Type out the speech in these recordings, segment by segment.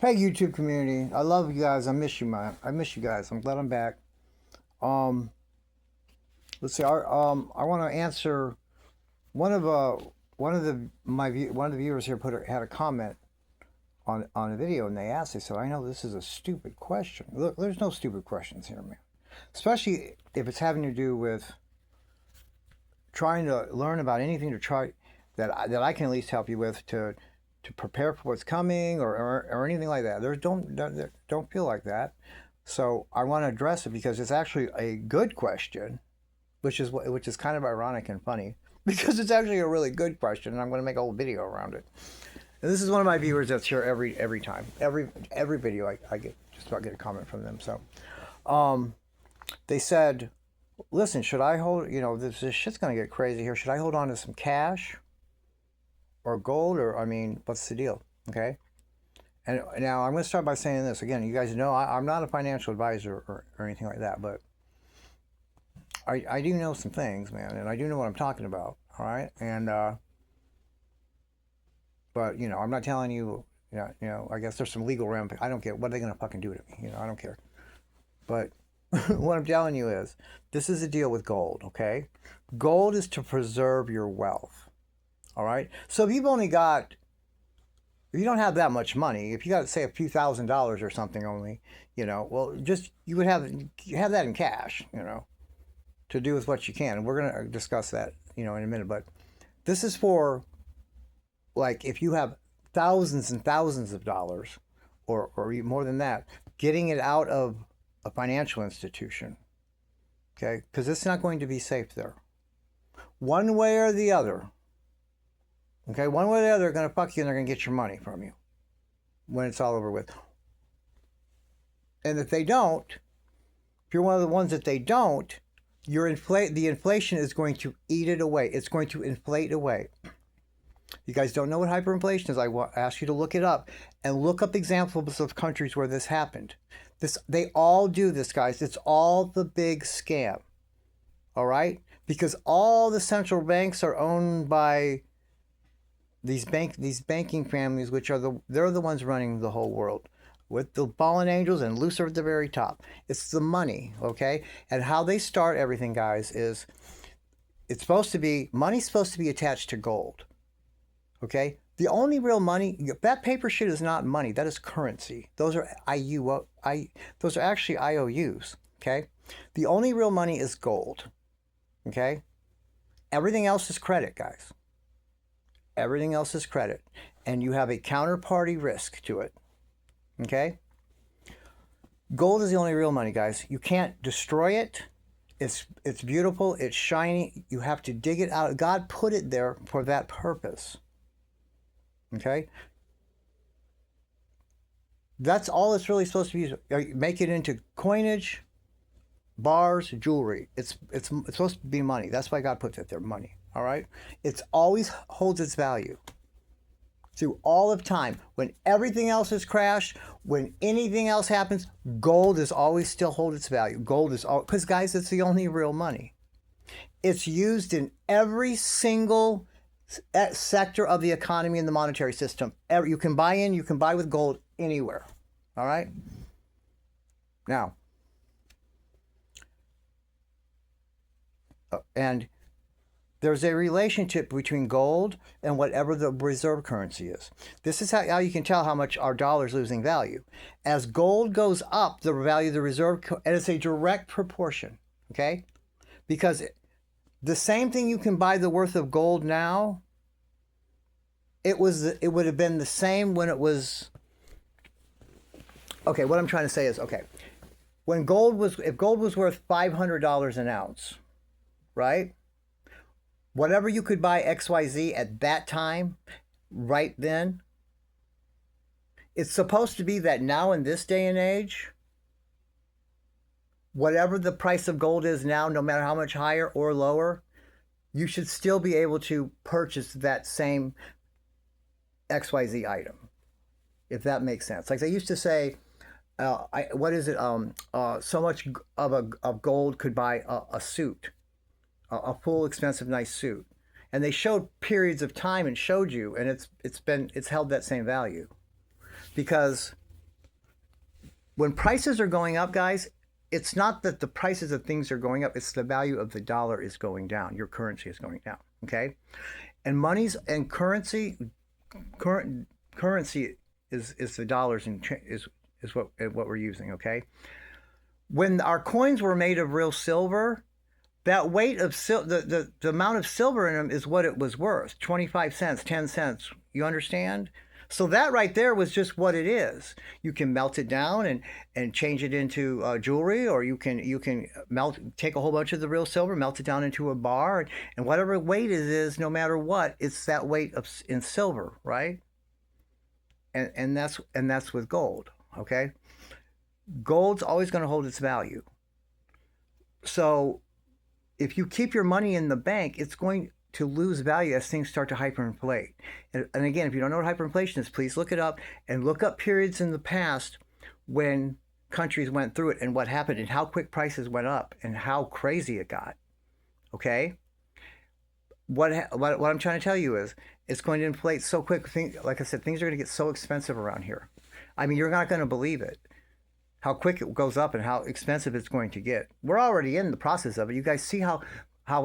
Hey YouTube community, I love you guys. I miss you, man. I miss you guys. I'm glad I'm back. Um, let's see. I want to answer one of one of the viewers here had a comment on a video, and they asked. They said, "I know this is a stupid question. Look, there's no stupid questions here, man. Especially if it's having to do with trying to learn about anything to try that I can at least help you with to prepare for what's coming or anything like that. Don't feel like that. So I want to address it because it's actually a good question, which is kind of ironic and funny because it's actually a really good question, and I'm going to make a whole video around it. And this is one of my viewers that's here every time, every video I get just about get a comment from them. So um, they said, listen, should I hold? This shit's going to get crazy here. Should I hold on to some cash or gold, or I mean, what's the deal? Okay. And now I'm going to start by saying this again. You guys know I'm not a financial advisor or anything like that, but I do know some things, man, and I do know what I'm talking about. All right, and but I'm not telling you. I guess there's some legal ramifications. I don't care. What are they going to fucking do to me? I don't care. But what I'm telling you is, this is a deal with gold. Okay, gold is to preserve your wealth. All right. So if you don't have that much money, if you got say a few $1,000s or something only, well, just you have that in cash, to do with what you can. And we're gonna discuss that, in a minute. But this is for like if you have thousands and thousands of dollars, or even more than that, getting it out of a financial institution, okay? Because it's not going to be safe there, one way or the other. Okay, one way or the other, they're going to fuck you and they're going to get your money from you when it's all over with. And if they don't, if you're one of the ones that they don't, the inflation is going to eat it away. It's going to inflate away. You guys don't know what hyperinflation is. I ask you to look it up and look up examples of countries where this happened. They all do this, guys. It's all the big scam. All right? Because all the central banks are owned by these banking families, which they're the ones running the whole world, with the fallen angels and Lucifer at the very top. It's the money, okay? And how they start everything, guys, is money's supposed to be attached to gold, okay? The only real money, that paper shit is not money. That is currency. Those are those are actually IOUs, okay? The only real money is gold, okay? Everything else is credit, guys. Everything else is credit. And you have a counterparty risk to it. Okay? Gold is the only real money, guys. You can't destroy it. It's beautiful. It's shiny. You have to dig it out. God put it there for that purpose. Okay? That's all it's really supposed to be used. Make it into coinage, bars, jewelry. It's supposed to be money. That's why God puts it there, money. All right? It's always holds its value through all of time. When everything else has crashed, when anything else happens, gold is always still hold its value. Gold is all, because guys, it's the only real money. It's used in every single sector of the economy and the monetary system. You can buy with gold anywhere. All right? Now, and there's a relationship between gold and whatever the reserve currency is. This is how you can tell how much our dollar is losing value. As gold goes up, the value of the reserve, and it's a direct proportion, okay? Because the same thing you can buy the worth of gold now, it would have been the same when it was, okay, what I'm trying to say is, okay, if gold was worth $500 an ounce, right? Whatever you could buy XYZ at that time, right then, it's supposed to be that now in this day and age, whatever the price of gold is now, no matter how much higher or lower, you should still be able to purchase that same XYZ item, if that makes sense. Like they used to say, what is it? So much of gold could buy a suit. A full, expensive, nice suit, and they showed periods of time and showed you, and it's held that same value, because When prices are going up, guys, it's not that the prices of things are going up, it's the value of the dollar is going down. Your currency is going down. Okay? And monies and currency is the dollars and is what we're using, okay? When our coins were made of real silver, that weight of the amount of silver in them is what it was worth, 25 cents, 10 cents. You understand? So that right there was just what it is. You can melt it down and change it into jewelry, or you can take a whole bunch of the real silver, melt it down into a bar, and whatever weight it is, no matter what, it's that weight in silver, right? And that's with gold, okay? Gold's always going to hold its value. So if you keep your money in the bank, it's going to lose value as things start to hyperinflate. And again, if you don't know what hyperinflation is, please look it up and look up periods in the past when countries went through it and what happened and how quick prices went up and how crazy it got. Okay? What I'm trying to tell you is it's going to inflate so quick. Like I said, things are going to get so expensive around here. I mean, you're not going to believe it. How quick it goes up and how expensive it's going to get. We're already in the process of it. You guys see how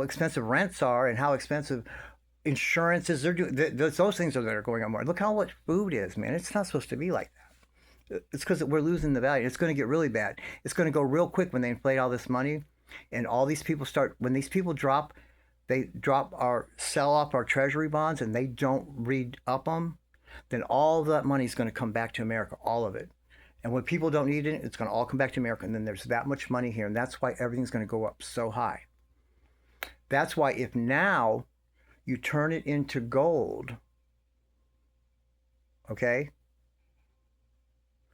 expensive rents are and how expensive insurances are doing. Those things are going on more. Look how much food is, man. It's not supposed to be like that. It's because we're losing the value. It's going to get really bad. It's going to go real quick when they inflate all this money, and all these people when these people sell off our treasury bonds and they don't re-up them, then all of that money is going to come back to America, all of it. And when people don't need it, it's going to all come back to America. And then there's that much money here. And that's why everything's going to go up so high. That's why if now you turn it into gold, okay?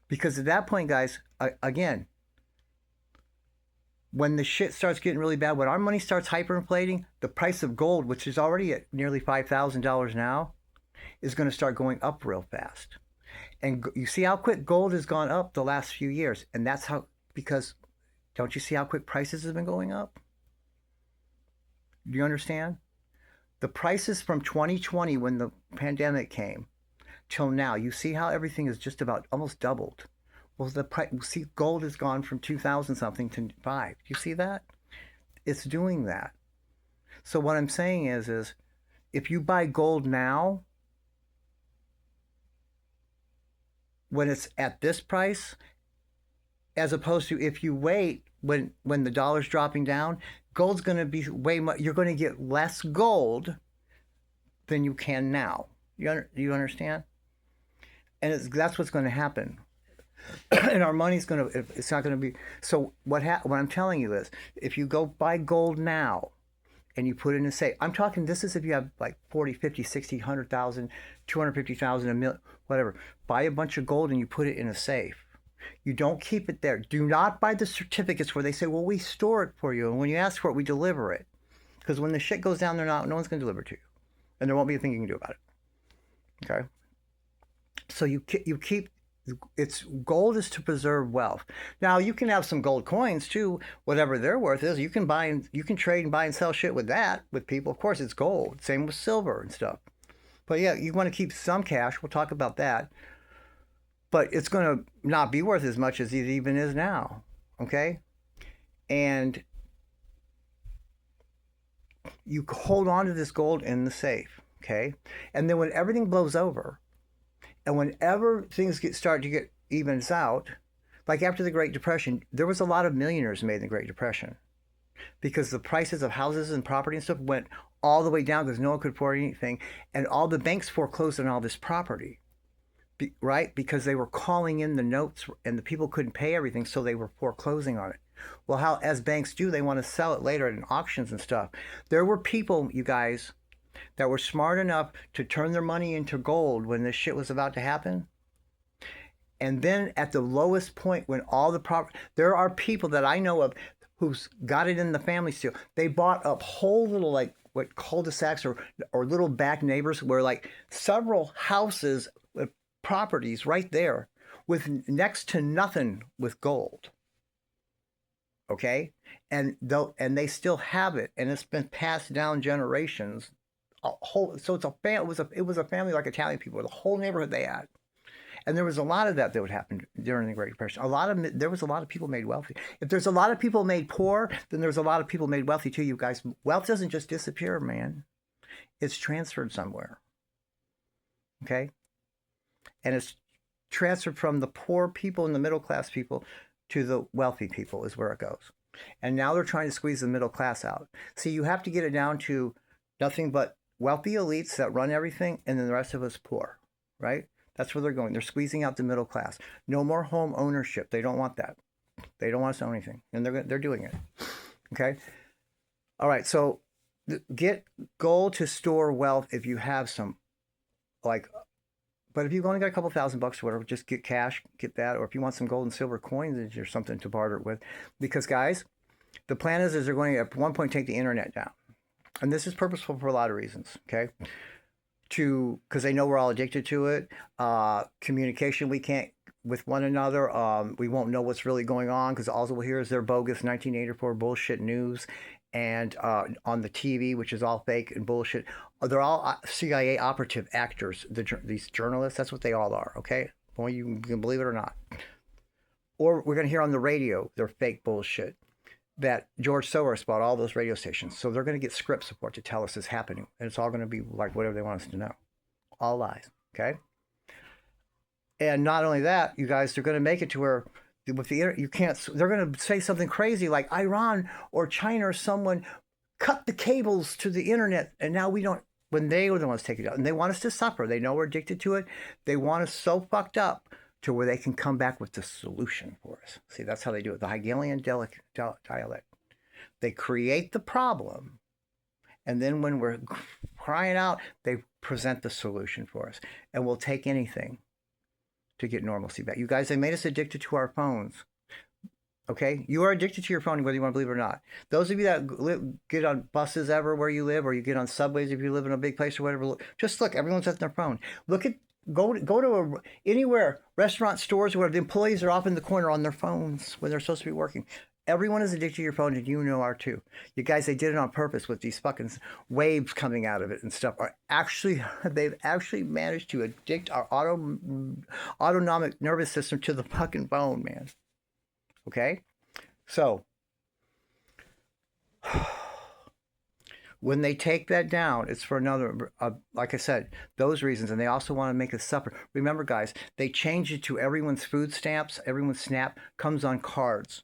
Because at that point, guys, again, when the shit starts getting really bad, when our money starts hyperinflating, the price of gold, which is already at nearly $5,000 now, is going to start going up real fast. And you see how quick gold has gone up the last few years. And that's because don't you see how quick prices have been going up? Do you understand? The prices from 2020 when the pandemic came till now, you see how everything is just about almost doubled. Well, see, gold has gone from 2,000 something to 5. Do you see that? It's doing that. So what I'm saying is if you buy gold now, when it's at this price, as opposed to if you wait when the dollar's dropping down, gold's going to be you're going to get less gold than you can now. You understand? And that's what's going to happen. And our money's it's not going to be. So what I'm telling you is, if you go buy gold now and you put it in a safe, I'm talking, this is if you have like 40, 50, 60, 100,000, 250,000, a million, whatever. Buy a bunch of gold and you put it in a safe. You don't keep it there. Do not buy the certificates where they say, well, we store it for you. And when you ask for it, we deliver it. Because when the shit goes down, no one's going to deliver it to you. And there won't be a thing you can do about it. Okay? So you keep, gold is to preserve wealth. Now, you can have some gold coins too, whatever their worth is. You can trade and buy and sell shit with people. Of course, it's gold. Same with silver and stuff. But yeah, you want to keep some cash. We'll talk about that. But it's going to not be worth as much as it even is now. Okay? And you hold on to this gold in the safe. Okay? And then when everything blows over, and whenever things start to get evens out, like after the Great Depression, there was a lot of millionaires made in the Great Depression because the prices of houses and property and stuff went all the way down because no one could afford anything. And all the banks foreclosed on all this property, right? Because they were calling in the notes and the people couldn't pay everything, so they were foreclosing on it. Well, as banks do, they want to sell it later in auctions and stuff. There were people, you guys, that were smart enough to turn their money into gold when this shit was about to happen. And then at the lowest point when all the property, there are people that I know of who's got it in the family still. They bought up whole little like what cul-de-sacs or little back neighbors where like several houses with properties right there with next to nothing with gold. Okay? And they still have it, and it's been passed down generations. So it was a family like Italian people, the whole neighborhood they had. And there was a lot of that would happen during the Great Depression. There was a lot of people made wealthy. If there's a lot of people made poor, then there's a lot of people made wealthy too. You guys, wealth doesn't just disappear, man. It's transferred somewhere. Okay, and it's transferred from the poor people and the middle class people to the wealthy people is where it goes. And now they're trying to squeeze the middle class out. See, you have to get it down to nothing but wealthy elites that run everything, and then the rest of us poor, right? That's where they're going. They're squeezing out the middle class. No more home ownership. They don't want that. They don't want us to own anything, and they're doing it. Okay. All right. So get gold to store wealth if you have some, like. But if you've only got a couple $1,000 or whatever, just get cash, get that. Or if you want some gold and silver coins or something to barter it with. Because, guys, the plan is they're going to, at one point, take the internet down. And this is purposeful for a lot of reasons, okay? Because they know we're all addicted to it. Communication, we can't, with one another, we won't know what's really going on because all we'll hear is their bogus 1984 bullshit news. And on the TV, which is all fake and bullshit. They're all CIA operative actors, these journalists. That's what they all are, okay? Well, you can believe it or not. Or we're going to hear on the radio, they're fake bullshit. That George Soros bought all those radio stations. So they're going to get script support to tell us it's happening. And it's all going to be like whatever they want us to know. All lies, okay? And not only that, you guys, they're going to make it to where with the internet, you can't, they're going to say something crazy like Iran or China or someone cut the cables to the internet. And now we don't, when they were the ones taking it out. And they want us to suffer. They know we're addicted to it. They want us so fucked up to where they can come back with the solution for us. See, that's how they do it. The Hegelian dialect. They create the problem. And then when we're crying out, they present the solution for us. And we'll take anything to get normalcy back. You guys, they made us addicted to our phones. Okay? You are addicted to your phone, whether you want to believe it or not. Those of you that get on buses everywhere you live, or you get on subways if you live in a big place or whatever, just look, everyone's at their phone. Go to anywhere, restaurant, stores, where the employees are off in the corner on their phones when they're supposed to be working. Everyone is addicted to your phone, and you know are too. You guys, they did it on purpose with these fucking waves coming out of it and stuff. They've actually managed to addict our autonomic nervous system to the fucking phone, man. Okay? So, when they take that down, it's for another, like I said, those reasons. And they also want to make us suffer. Remember, guys, they changed it to everyone's food stamps, everyone's SNAP comes on cards.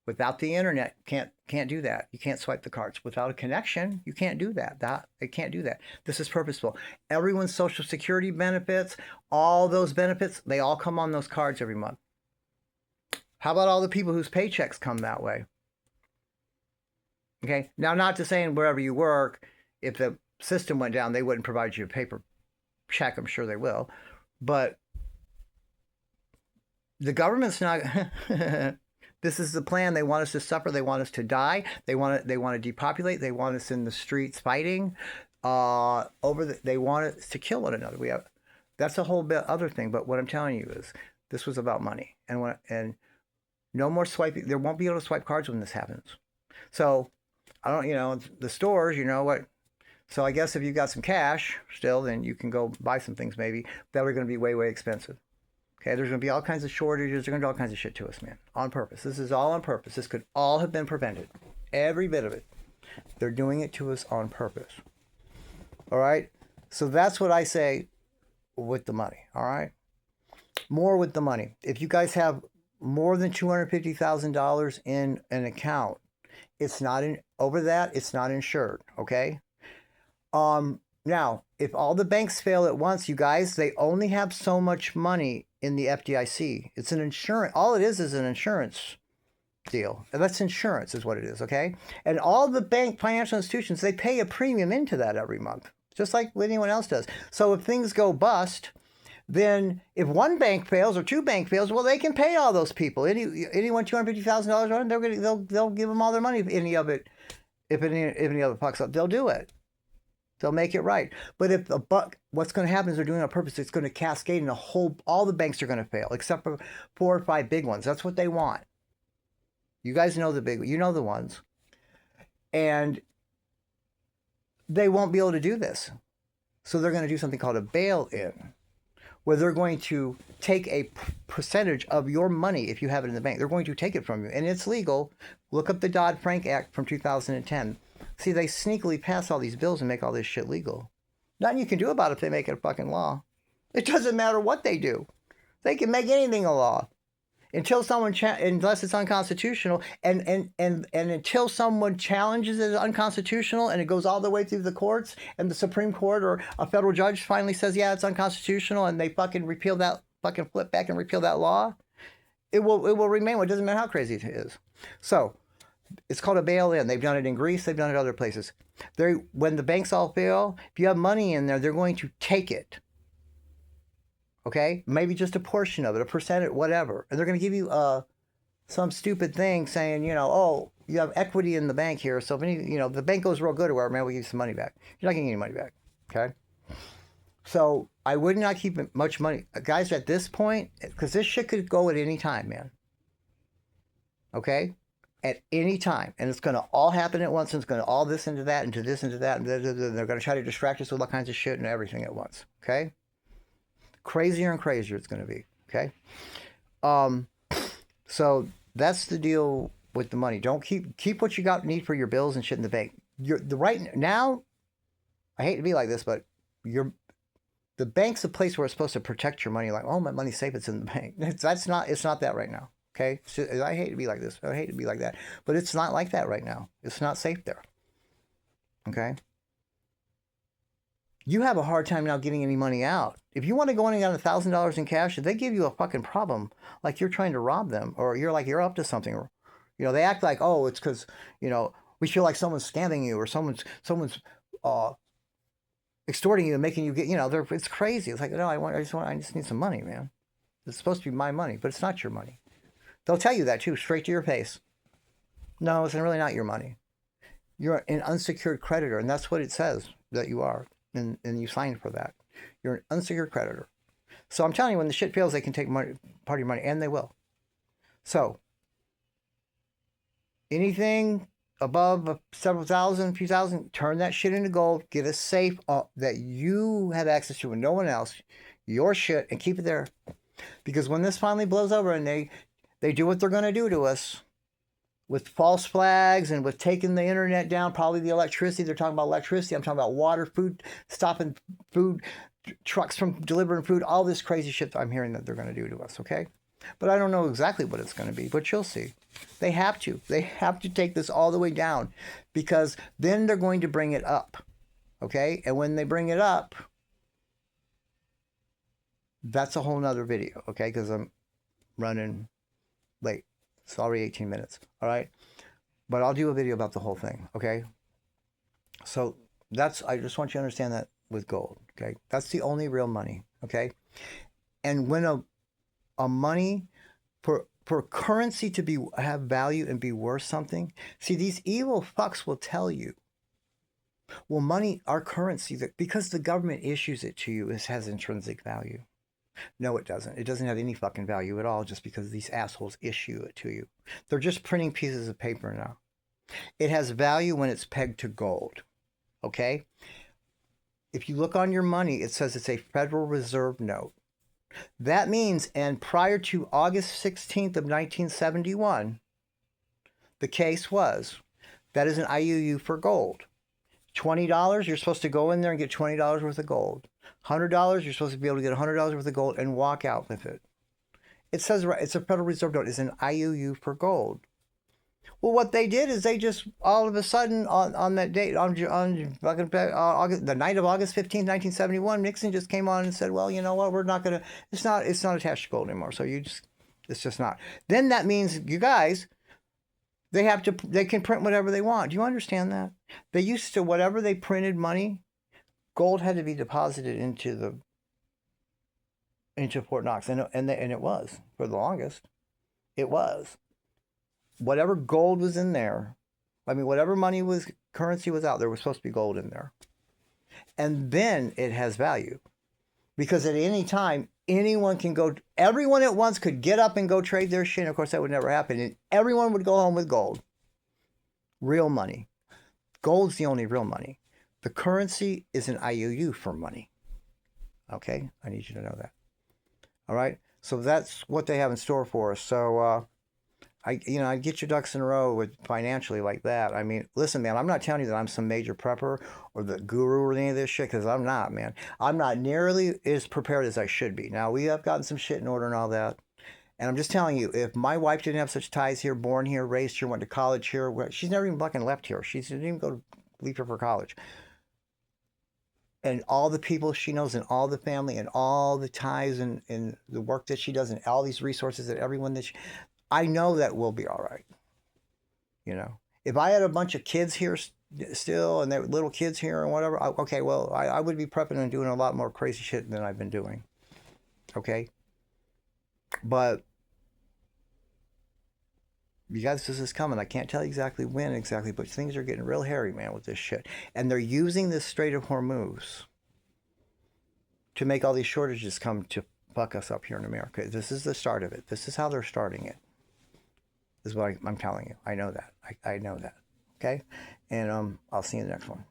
Without the internet, can't do that. You can't swipe the cards. Without a connection, you can't do that. They can't do that. This is purposeful. Everyone's Social Security benefits, all those benefits, they all come on those cards every month. How about all the people whose paychecks come that way? Okay. Now, not to say wherever you work, if the system went down, they wouldn't provide you a paper check. I'm sure they will. But the government's not... This is the plan. They want us to suffer. They want us to die. They want to depopulate. They want us in the streets fighting. They want us to kill one another. That's a whole bit other thing. But what I'm telling you is, this was about money, and no more swiping. There won't be able to swipe cards when this happens. So I don't, the stores, you know what? So I guess if you've got some cash still, then you can go buy some things maybe that are going to be way, way expensive. Okay, there's going to be all kinds of shortages. They're going to do all kinds of shit to us, man. On purpose. This is all on purpose. This could all have been prevented. Every bit of it. They're doing it to us on purpose. All right? So that's what I say with the money. All right? More with the money. If you guys have more than $250,000 in an account, it's not over that, it's not insured. Okay? Now, if all the banks fail at once, you guys, they only have so much money in the FDIC. It's an insurance. All it is an insurance deal. And that's insurance is what it is, okay? And all the bank financial institutions, they pay a premium into that every month, just like anyone else does. So if things go bust, then if one bank fails or two bank fails, well, they can pay all those people. Anyone $250,000 on it, they'll give them all their money if any of it fucks up. They'll do it. They'll make it right. But if what's going to happen is they're doing it on purpose. It's going to cascade, and all the banks are going to fail, except for 4 or 5 big ones. That's what they want. You guys know you know the ones. And they won't be able to do this. So they're going to do something called a bail-in, where they're going to take a percentage of your money if you have it in the bank. They're going to take it from you, and it's legal. Look up the Dodd-Frank Act from 2010. See, they sneakily pass all these bills and make all this shit legal. Nothing you can do about it if they make it a fucking law. It doesn't matter what they do. They can make anything a law until someone unless it's unconstitutional, and until someone challenges it as unconstitutional, and it goes all the way through the courts, and the Supreme Court or a federal judge finally says, yeah, it's unconstitutional, and they fucking repeal that, fucking flip back and repeal that law, it will remain. It doesn't matter how crazy it is. So it's called a bail-in. They've done it in Greece. They've done it other places. When the banks all fail, if you have money in there, they're going to take it. Okay, maybe just a portion of it, a percentage, whatever. And they're going to give you some stupid thing saying, oh, you have equity in the bank here. So if the bank goes real good or whatever, man, we'll give you some money back. You're not getting any money back. Okay. So I would not keep much money. Guys, at this point, because this shit could go at any time, man. Okay. At any time. And it's going to all happen at once. And it's going to all this into that, into this, into that. And they're going to try to distract us with all kinds of shit and everything at once. Okay. Crazier and crazier it's going to be. Okay. So that's the deal with the money. Don't keep what you need for your bills and shit in the bank. Right now, I hate to be like this, but the bank's a place where it's supposed to protect your money. Like, oh, my money's safe, it's in the bank. It's not that right now. Okay. So I hate to be like this. I hate to be like that, but it's not like that right now. It's not safe there. Okay. You have a hard time now getting any money out. If you want to go in and get $1,000 in cash, if they give you a fucking problem, like you're trying to rob them, or you're up to something, or, they act like, oh, it's because, we feel like someone's scamming you, or someone's extorting you and making you get, it's crazy. It's like, no, I just need some money, man. It's supposed to be my money, but it's not your money. They'll tell you that too, straight to your face. No, it's really not your money. You're an unsecured creditor, and that's what it says that you are. And you signed for that. You're an unsecured creditor. So I'm telling you, when the shit fails, they can take part of your money, and they will. So anything above several thousand, a few thousand, turn that shit into gold. Get a safe that you have access to and no one else, your shit, and keep it there. Because when this finally blows over and they do what they're going to do to us, with false flags and with taking the internet down, probably the electricity. They're talking about electricity. I'm talking about water, food, stopping food, trucks from delivering food, all this crazy shit I'm hearing that they're going to do to us, okay? But I don't know exactly what it's going to be, but you'll see. They have to. They have to take this all the way down, because then they're going to bring it up, okay? And when they bring it up, that's a whole nother video, okay? Because I'm running late. It's already 18 minutes, all right? But I'll do a video about the whole thing, okay? So I just want you to understand that with gold, okay? That's the only real money, okay? And when a money, for currency to have value and be worth something, see, these evil fucks will tell you, well, money, our currency, because the government issues it to you, it has intrinsic value. No, it doesn't. It doesn't have any fucking value at all just because these assholes issue it to you. They're just printing pieces of paper now. It has value when it's pegged to gold, okay? If you look on your money, it says it's a Federal Reserve note. That means, and prior to August 16th of 1971, the case was, that is an IOU for gold. $20, you're supposed to go in there and get $20 worth of gold. $100, you're supposed to be able to get $100 worth of gold and walk out with it. It says, right, it's a Federal Reserve note. It's an IOU for gold. Well, what they did is they just all of a sudden on that date, on August, the night of August 15th, 1971, Nixon just came on and said, well, you know what, we're not going to, it's not attached to gold anymore. So it's just not. Then that means, you guys, they can print whatever they want. Do you understand that? They used to, whatever they printed money, gold had to be deposited into Fort Knox, and it was for the longest. It was. Whatever gold was in there, whatever currency was out there, was supposed to be gold in there. And then it has value. Because at any time, anyone everyone at once could get up and go trade their shit. And of course, that would never happen. And everyone would go home with gold. Real money. Gold's the only real money. The currency is an IOU for money. Okay? I need you to know that. All right. So that's what they have in store for us. So I'd get your ducks in a row with financially like that. I mean, listen, man, I'm not telling you that I'm some major prepper or the guru or any of this shit, because I'm not, man. I'm not nearly as prepared as I should be. Now, we have gotten some shit in order and all that. And I'm just telling you, if my wife didn't have such ties here, born here, raised here, went to college here, she's never even fucking left here. She didn't even go to leave here for college. And all the people she knows and all the family and all the ties and the work that she does and all these resources that everyone that I know that we'll be all right. You know, if I had a bunch of kids here still and they're little kids here and whatever, okay, well, I would be prepping and doing a lot more crazy shit than I've been doing. Okay. But you guys, this is coming. I can't tell you exactly when exactly, but things are getting real hairy, man, with this shit. And they're using this Strait of Hormuz to make all these shortages come to fuck us up here in America. This is the start of it. This is how they're starting it. This is what I'm telling you. I know that. I know that. Okay? And I'll see you in the next one.